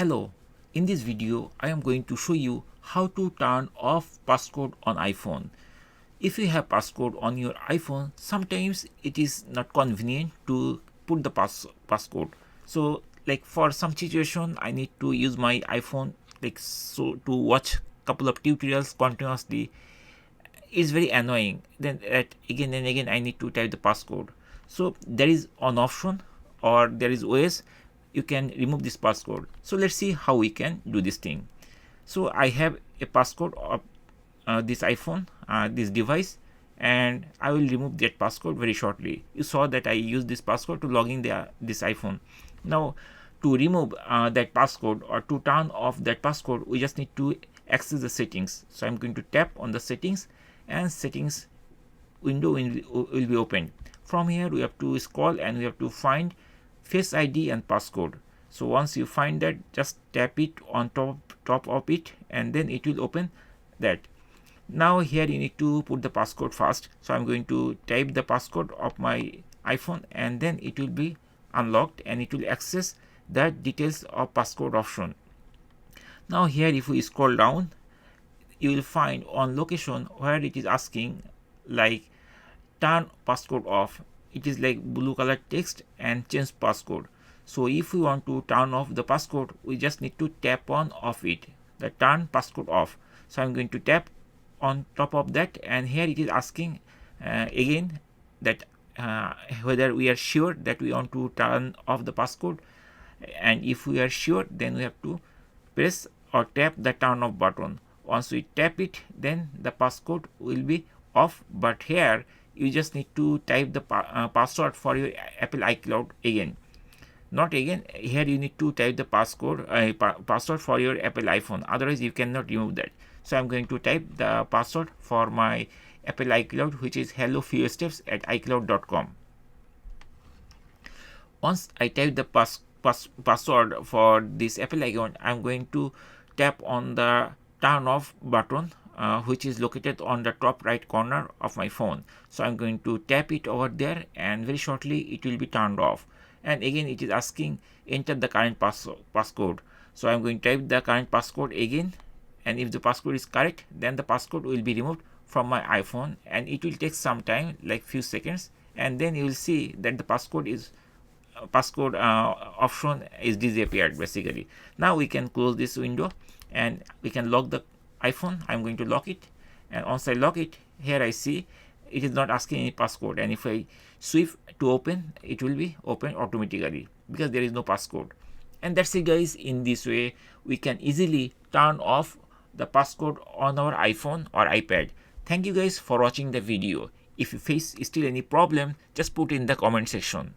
Hello, in this video I am going to show you how to turn off passcode on iPhone. If you have passcode on your iPhone, sometimes it is not convenient to put the passcode. So like for some situation I need to use my iPhone so to watch couple of tutorials continuously. It's very annoying. Then again and again I need to type the passcode. So there is an option, or there is ways you can remove this passcode. So let's see how we can do this thing. So I have a passcode of this iPhone, this device, and I will remove that passcode very shortly. You saw that I used this passcode to log in this iPhone. Now to remove that passcode or to turn off that passcode, we just need to access the settings. So I'm going to tap on the settings, and settings window will be opened. From here we have to scroll and we have to find Face ID and passcode. So once you find that, just tap it on top of it, and then it will open that. Now here you need to put the passcode first. So I'm going to type the passcode of my iPhone, and then it will be unlocked and it will access the details of passcode option. Now here if we scroll down, you will find on location where it is asking like turn passcode off. It is like blue color text and change passcode. So if we want to turn off the passcode, we just need to tap on off it, the turn passcode off. So I'm going to tap on top of that, and here it is asking again that whether we are sure that we want to turn off the passcode, and if we are sure, then we have to press or tap the turn off button. Once we tap it, then the passcode will be off. But here you just need to type the password for your Apple iCloud again. Not again, here you need to type the passcode password for your Apple iPhone, otherwise you cannot remove that. So I'm going to type the password for my Apple iCloud, which is hello Fewsteps at icloud.com. Once I type the password for this Apple account, I'm going to tap on the turn off button, which is located on the top right corner of my phone. So I'm going to tap it over there, and very shortly it will be turned off. And again it is asking enter the current passcode. So I'm going to type the current passcode again, and if the passcode is correct, then the passcode will be removed from my iPhone, and it will take some time, like few seconds, and then you will see that the passcode option is disappeared basically. Now we can close this window and we can lock the iPhone. I'm going to lock it, and once I lock it, here I see it is not asking any passcode, and if I swipe to open, it will be open automatically because there is no passcode. And that's it guys. In this way we can easily turn off the passcode on our iPhone or iPad. Thank you guys for watching the video. If you face still any problem, just put in the comment section.